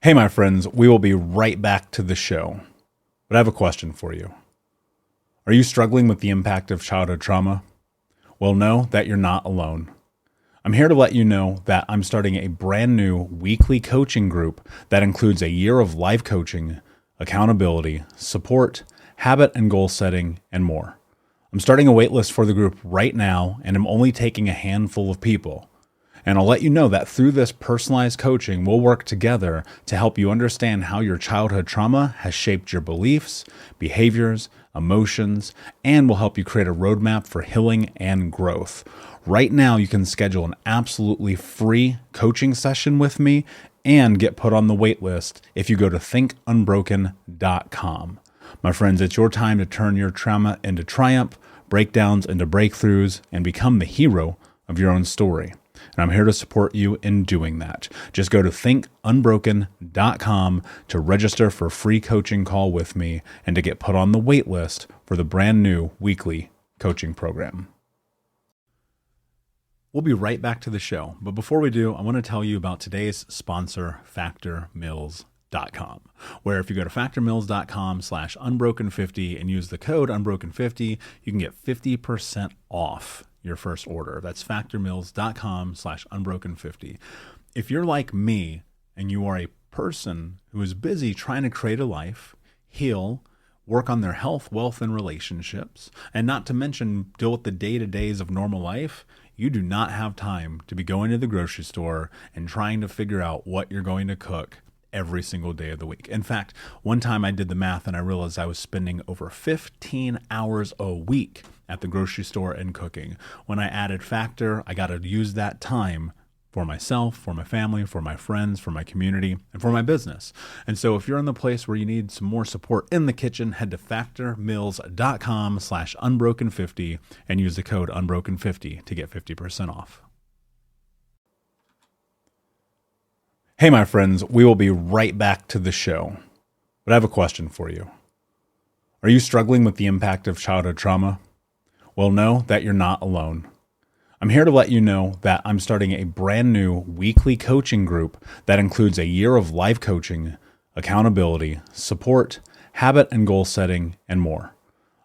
Hey, my friends, we will be right back to the show. But I have a question for you. Are you struggling with the impact of childhood trauma? Well, know that you're not alone. I'm here to let you know that I'm starting a brand new weekly coaching group that includes a year of life coaching, accountability, support, habit and goal setting, and more. I'm starting a waitlist for the group right now, and I'm only taking a handful of people. And I'll let you know that through this personalized coaching, we'll work together to help you understand how your childhood trauma has shaped your beliefs, behaviors, emotions, and will help you create a roadmap for healing and growth. Right now, you can schedule an absolutely free coaching session with me and get put on the wait list if you go to thinkunbroken.com. My friends, it's your time to turn your trauma into triumph, breakdowns into breakthroughs, and become the hero of your own story. And I'm here to support you in doing that. Just go to thinkunbroken.com to register for a free coaching call with me and to get put on the wait list for the brand new weekly coaching program. We'll be right back to the show. But before we do, I want to tell you about today's sponsor, factormeals.com, where if you go to factormeals.com/unbroken50 and use the code unbroken50, you can get 50% off your first order. That's factormeals.com/unbroken50. If you're like me and you are a person who is busy trying to create a life, heal, work on their health, wealth, and relationships, and not to mention deal with the day-to-days of normal life, you do not have time to be going to the grocery store and trying to figure out what you're going to cook every single day of the week. In fact, one time I did the math and I realized I was spending over 15 hours a week at the grocery store and cooking. When I added Factor, I got to use that time for myself, for my family, for my friends, for my community, and for my business. And so if you're in the place where you need some more support in the kitchen, head to factormeals.com/unbroken50 and use the code unbroken50 to get 50% off. Hey, my friends, we will be right back to the show. But I have a question for you. Are you struggling with the impact of childhood trauma? Well, know that you're not alone. I'm here to let you know that I'm starting a brand new weekly coaching group that includes a year of life coaching, accountability, support, habit and goal setting, and more.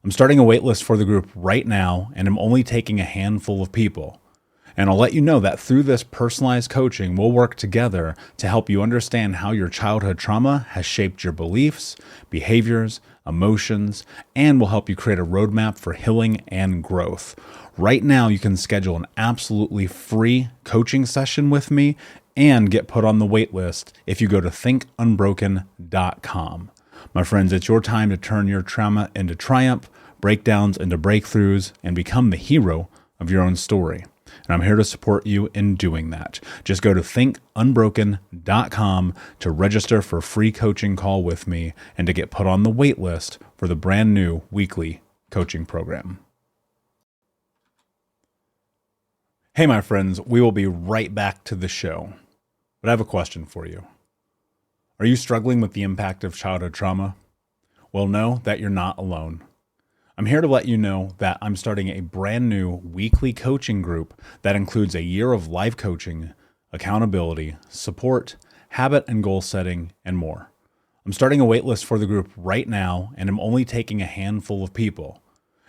I'm starting a waitlist for the group right now, and I'm only taking a handful of people. And I'll let you know that through this personalized coaching, we'll work together to help you understand how your childhood trauma has shaped your beliefs, behaviors, emotions, and will help you create a roadmap for healing and growth. Right now, you can schedule an absolutely free coaching session with me and get put on the wait list if you go to thinkunbroken.com. My friends, it's your time to turn your trauma into triumph, breakdowns into breakthroughs, and become the hero of your own story. And I'm here to support you in doing that. Just go to thinkunbroken.com to register for a free coaching call with me and to get put on the wait list for the brand new weekly coaching program. Hey, my friends, we will be right back to the show. But I have a question for you. Are you struggling with the impact of childhood trauma? Well, know that you're not alone. I'm here to let you know that I'm starting a brand new weekly coaching group that includes a year of life coaching, accountability, support, habit and goal setting, and more. I'm starting a waitlist for the group right now, and I'm only taking a handful of people.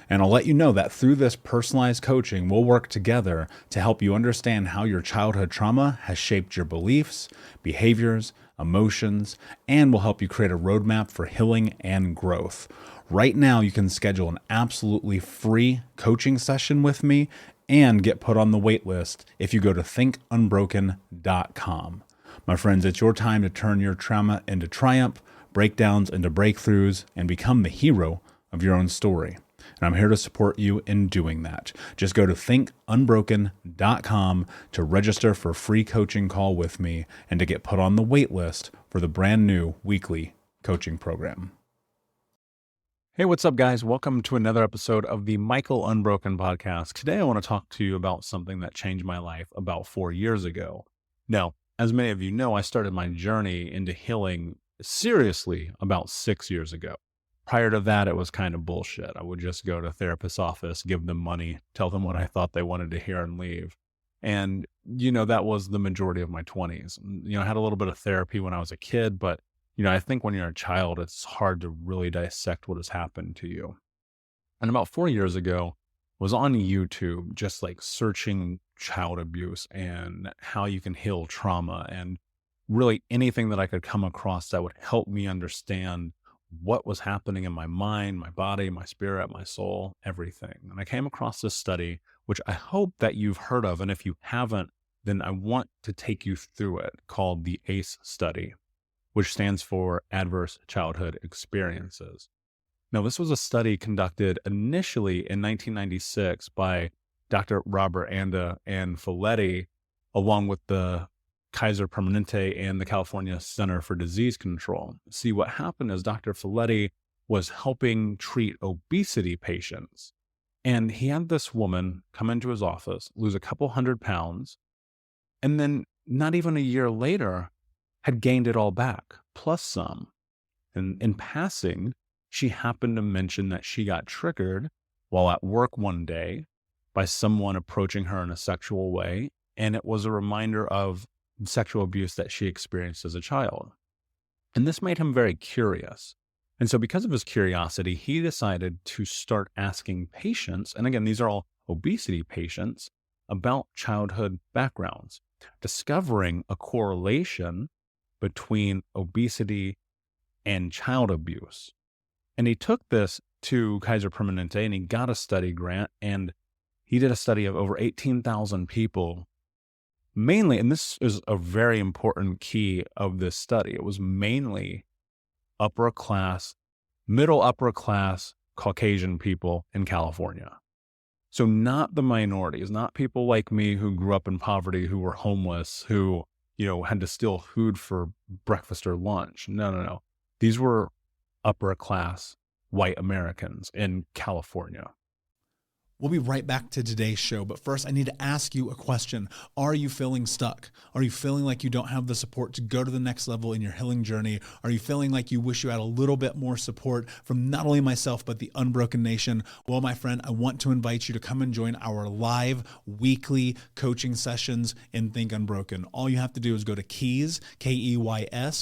And I'll let you know that through this personalized coaching, we'll work together to help you understand how your childhood trauma has shaped your beliefs, behaviors, emotions, and will help you create a roadmap for healing and growth. Right now, you can schedule an absolutely free coaching session with me and get put on the wait list if you go to thinkunbroken.com. My friends, it's your time to turn your trauma into triumph, breakdowns into breakthroughs, and become the hero of your own story. And I'm here to support you in doing that. Just go to thinkunbroken.com to register for a free coaching call with me and to get put on the wait list for the brand new weekly coaching program. Hey, what's up, guys? Welcome to another episode of the Michael Unbroken podcast. Today, I want to talk to you about something that changed my life about 4 years ago. Now, as many of you know, I started my journey into healing seriously about 6 years ago. Prior to that, it was kind of bullshit. I would just go to a therapist's office, give them money, tell them what I thought they wanted to hear and leave. And, that was the majority of my 20s. I had a little bit of therapy when I was a kid, but, I think when you're a child, it's hard to really dissect what has happened to you. And about 4 years ago, was on YouTube, just like searching child abuse and how you can heal trauma and really anything that I could come across that would help me understand what was happening in my mind, my body, my spirit, my soul, everything. And I came across this study, which I hope that you've heard of. And if you haven't, then I want to take you through it, called the ACE study, which stands for Adverse Childhood Experiences. Now, this was a study conducted initially in 1996 by Dr. Robert Anda and Folletti, along with the Kaiser Permanente and the California Center for Disease Control. See, what happened is Dr. Folletti was helping treat obesity patients. And he had this woman come into his office, lose a couple 100 pounds, and then not even a year later had gained it all back, plus some. And in passing, she happened to mention that she got triggered while at work one day by someone approaching her in a sexual way. And it was a reminder of sexual abuse that she experienced as a child. And this made him very curious. And so because of his curiosity, he decided to start asking patients, and again, these are all obesity patients, about childhood backgrounds, discovering a correlation between obesity and child abuse. And he took this to Kaiser Permanente and he got a study grant, and he did a study of over 18,000 people, mainly, and this is a very important key of this study, it was mainly middle upper class Caucasian people in California. So not the minorities, not people like me who grew up in poverty, who were homeless, who, had to steal food for breakfast or lunch. No. These were upper class white Americans in California. We'll be right back to today's show, but first I need to ask you a question. Are you feeling stuck? Are you feeling like you don't have the support to go to the next level in your healing journey? Are you feeling like you wish you had a little bit more support from not only myself, but the Unbroken Nation? Well, my friend, I want to invite you to come and join our live weekly coaching sessions in Think Unbroken. All you have to do is go to Keys, Keys,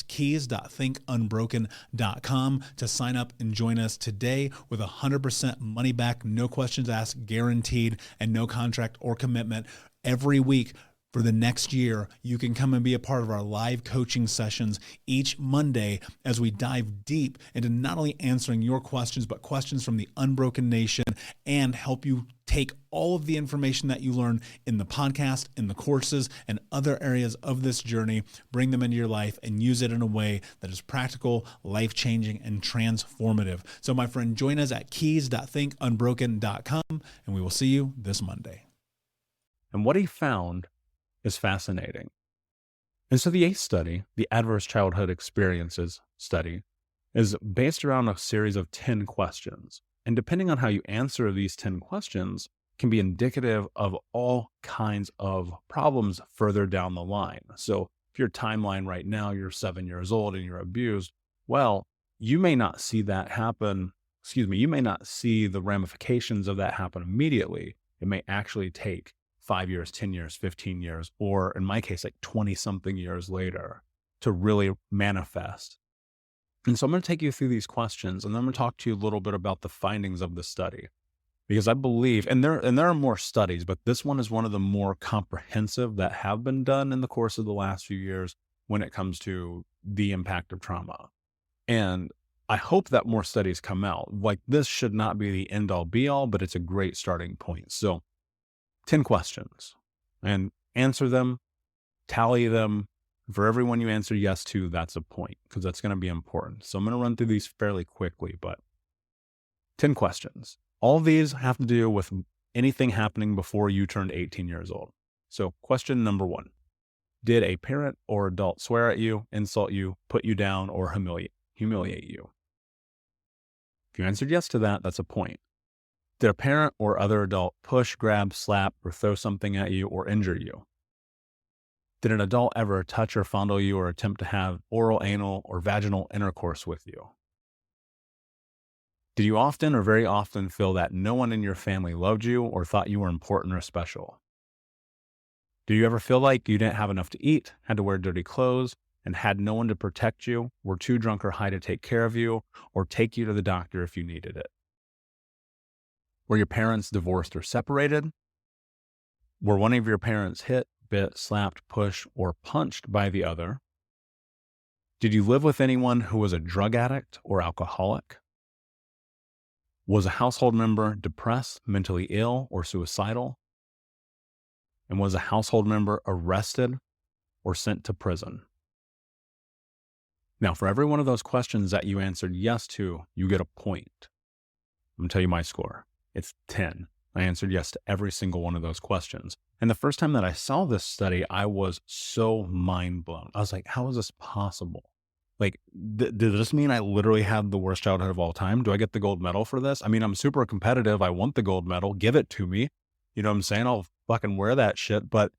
keys.thinkunbroken.com to sign up and join us today with 100% money back, no questions asked, guaranteed, and no contract or commitment. Every week for the next year, you can come and be a part of our live coaching sessions each Monday as we dive deep into not only answering your questions, but questions from the Unbroken Nation, and help you take all of the information that you learn in the podcast, in the courses, and other areas of this journey, bring them into your life and use it in a way that is practical, life-changing, and transformative. So my friend, join us at keys.thinkunbroken.com, and we will see you this Monday. And what he found is fascinating. And so the ACE study, the Adverse Childhood Experiences study, is based around a series of 10 questions. And depending on how you answer these 10 questions can be indicative of all kinds of problems further down the line. So if your timeline right now, you're 7 years old and you're abused, well, you may not see that happen. You may not see the ramifications of that happen immediately. It may actually take 5 years, 10 years, 15 years, or in my case, like 20 something years later to really manifest. And so I'm going to take you through these questions, and then I'm going to talk to you a little bit about the findings of the study, because I believe, and there are more studies, but this one is one of the more comprehensive that have been done in the course of the last few years when it comes to the impact of trauma. And I hope that more studies come out. Like, this should not be the end all be all, but it's a great starting point. So 10 questions, and answer them, tally them. For everyone you answer yes to, that's a point, because that's going to be important. So I'm going to run through these fairly quickly, but 10 questions. All of these have to do with anything happening before you turned 18 years old. So question number 1, did a parent or adult swear at you, insult you, put you down, or humiliate you? If you answered yes to that, that's a point. Did a parent or other adult push, grab, slap, or throw something at you or injure you? Did an adult ever touch or fondle you or attempt to have oral, anal, or vaginal intercourse with you? Did you often or very often feel that no one in your family loved you or thought you were important or special? Do you ever feel like you didn't have enough to eat, had to wear dirty clothes, and had no one to protect you, were too drunk or high to take care of you, or take you to the doctor if you needed it? Were your parents divorced or separated? Were one of your parents hit, bit, slapped, pushed, or punched by the other? Did you live with anyone who was a drug addict or alcoholic? Was a household member depressed, mentally ill, or suicidal? And was a household member arrested or sent to prison? Now, for every one of those questions that you answered yes to, you get a point. I'm going to tell you my score. It's 10. I answered yes to every single one of those questions. And the first time that I saw this study, I was so mind blown. I was like, how is this possible? Like, did this mean I literally had the worst childhood of all time? Do I get the gold medal for this? I mean, I'm super competitive. I want the gold medal. Give it to me. You know what I'm saying? I'll fucking wear that shit. But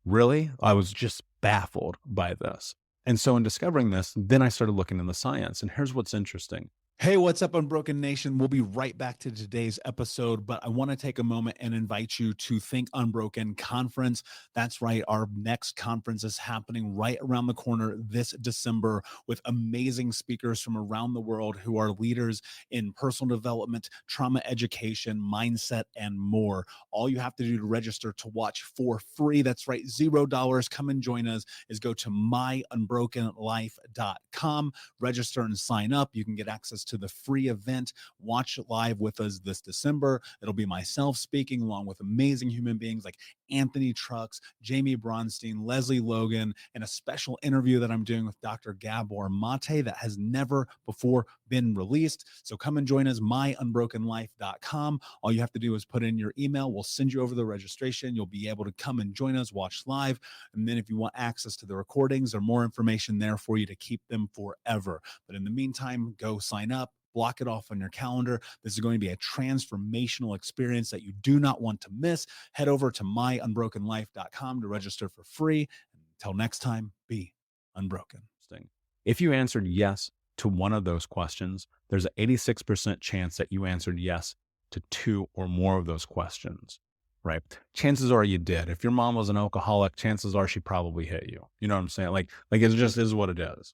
really, I was just baffled by this. And so in discovering this, then I started looking in the science. And here's what's interesting. Hey, what's up, Unbroken Nation? We'll be right back to today's episode, but I want to take a moment and invite you to Think Unbroken Conference. That's right. Our next conference is happening right around the corner this December with amazing speakers from around the world who are leaders in personal development, trauma education, mindset, and more. All you have to do to register to watch for free, that's right, $0, come and join us, is go to myunbrokenlife.com, register and sign up. You can get access to the free event. Watch it live with us this December. It'll be myself speaking along with amazing human beings like Anthony Trucks, Jamie Bronstein, Leslie Logan, and a special interview that I'm doing with Dr. Gabor Mate that has never before been released. So come and join us, myunbrokenlife.com. All you have to do is put in your email. We'll send you over the registration. You'll be able to come and join us, watch live. And then if you want access to the recordings or more information there for you to keep them forever. But in the meantime, go sign up. Block it off on your calendar. This is going to be a transformational experience that you do not want to miss. Head over to myunbrokenlife.com to register for free. Until next time, be unbroken. If you answered yes to one of those questions, there's an 86% chance that you answered yes to two or more of those questions, right? Chances are you did. If your mom was an alcoholic, chances are she probably hit you. You know what I'm saying? Like it just is what it is.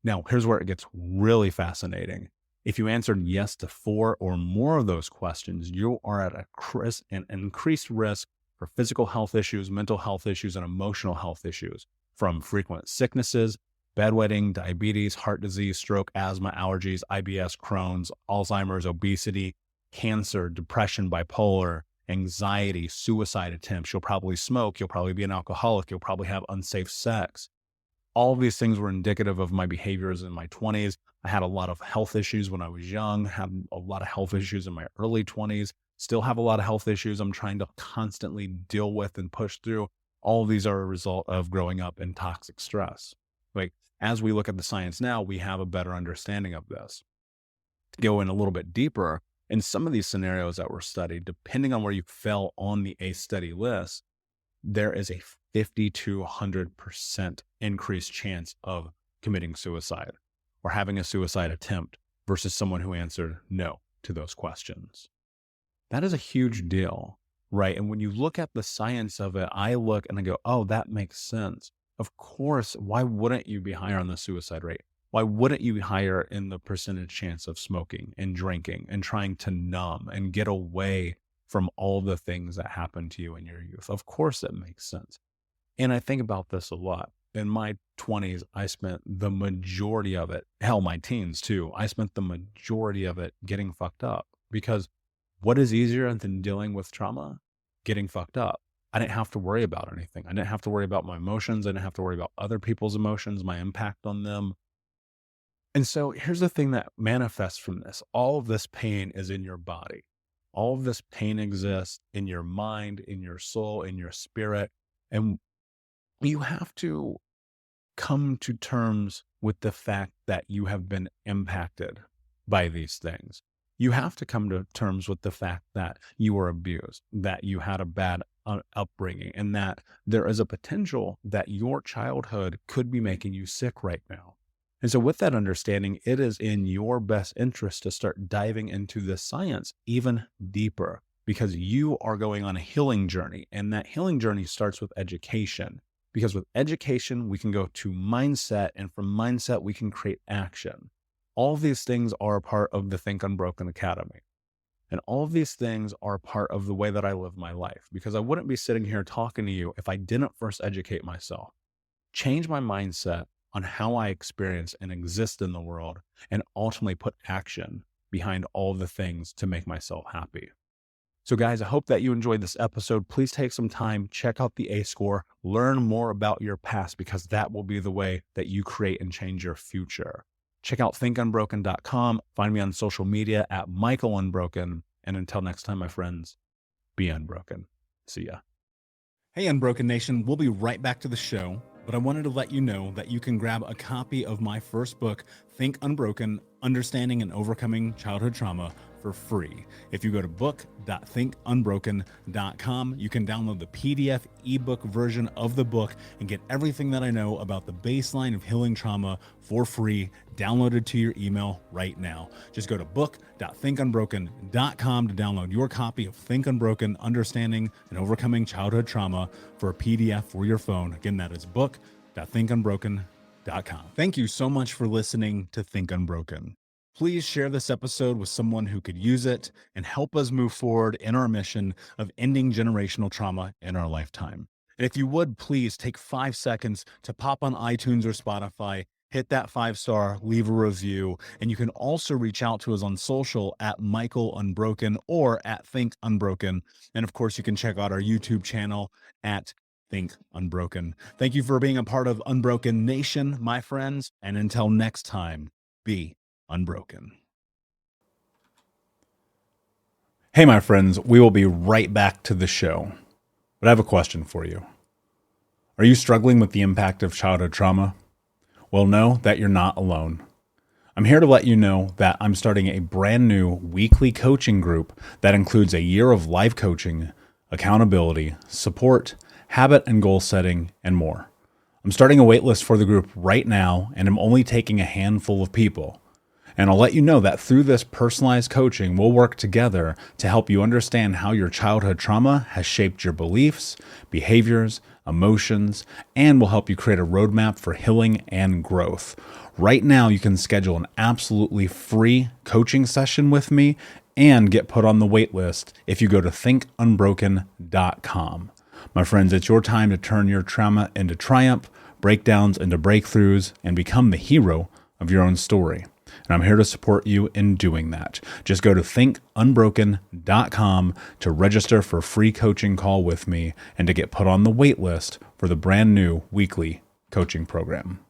Now, here's where it gets really fascinating. If you answered yes to 4 or more of those questions, you are at an increased risk for physical health issues, mental health issues, and emotional health issues, from frequent sicknesses, bedwetting, diabetes, heart disease, stroke, asthma, allergies, IBS, Crohn's, Alzheimer's, obesity, cancer, depression, bipolar, anxiety, suicide attempts. You'll probably smoke. You'll probably be an alcoholic. You'll probably have unsafe sex. All of these things were indicative of my behaviors in my 20s. I had a lot of health issues when I was young, had a lot of health issues in my early 20s, still have a lot of health issues I'm trying to constantly deal with and push through. All of these are a result of growing up in toxic stress. Like, as we look at the science now, we have a better understanding of this. To go in a little bit deeper, in some of these scenarios that were studied, depending on where you fell on the ACE study list, there is a 50 to 100% increased chance of committing suicide or having a suicide attempt versus someone who answered no to those questions. That is a huge deal, right? And when you look at the science of it, I look and I go, oh, that makes sense. Of course, why wouldn't you be higher on the suicide rate? Why wouldn't you be higher in the percentage chance of smoking and drinking and trying to numb and get away from all the things that happened to you in your youth? Of course, it makes sense. And I think about this a lot. In my 20s, I spent the majority of it, hell, my teens too, I spent the majority of it getting fucked up, because what is easier than dealing with trauma? Getting fucked up. I didn't have to worry about anything. I didn't have to worry about my emotions. I didn't have to worry about other people's emotions, my impact on them. And so here's the thing that manifests from this. All of this pain is in your body. All of this pain exists in your mind, in your soul, in your spirit. And you have to come to terms with the fact that you have been impacted by these things. You have to come to terms with the fact that you were abused, that you had a bad upbringing, and that there is a potential that your childhood could be making you sick right now. And so with that understanding, it is in your best interest to start diving into the science even deeper, because you are going on a healing journey. And that healing journey starts with education, because with education, we can go to mindset, and from mindset, we can create action. All of these things are a part of the Think Unbroken Academy. And all of these things are part of the way that I live my life, because I wouldn't be sitting here talking to you if I didn't first educate myself, change my mindset on how I experience and exist in the world, and ultimately put action behind all the things to make myself happy. So guys, I hope that you enjoyed this episode. Please take some time, check out the A score, learn more about your past, because that will be the way that you create and change your future. Check out thinkunbroken.com. Find me on social media at Michael Unbroken. And until next time, my friends, be unbroken. See ya. Hey, Unbroken Nation, we'll be right back to the show, but I wanted to let you know that you can grab a copy of my first book, Think Unbroken, Understanding and Overcoming Childhood Trauma, for free. If you go to book.thinkunbroken.com, you can download the PDF ebook version of the book and get everything that I know about the baseline of healing trauma for free, downloaded to your email right now. Just go to book.thinkunbroken.com to download your copy of Think Unbroken, Understanding and Overcoming Childhood Trauma for a PDF for your phone. Again, that is book.thinkunbroken.com. Thank you so much for listening to Think Unbroken. Please share this episode with someone who could use it and help us move forward in our mission of ending generational trauma in our lifetime. And if you would, please take 5 seconds to pop on iTunes or Spotify, hit that 5-star, leave a review, and you can also reach out to us on social at Michael Unbroken or at Think Unbroken. And of course, you can check out our YouTube channel at Think Unbroken. Thank you for being a part of Unbroken Nation, my friends. And until next time, be unbroken. Hey, my friends, we will be right back to the show. But I have a question for you. Are you struggling with the impact of childhood trauma? Well, know that you're not alone. I'm here to let you know that I'm starting a brand new weekly coaching group that includes a year of live coaching, accountability, support, habit and goal setting, and more. I'm starting a waitlist for the group right now, and I'm only taking a handful of people. And I'll let you know that through this personalized coaching, we'll work together to help you understand how your childhood trauma has shaped your beliefs, behaviors, emotions, and will help you create a roadmap for healing and growth. Right now, you can schedule an absolutely free coaching session with me and get put on the wait list if you go to thinkunbroken.com. My friends, it's your time to turn your trauma into triumph, breakdowns into breakthroughs, and become the hero of your own story. And I'm here to support you in doing that. Just go to thinkunbroken.com to register for a free coaching call with me and to get put on the wait list for the brand new weekly coaching program.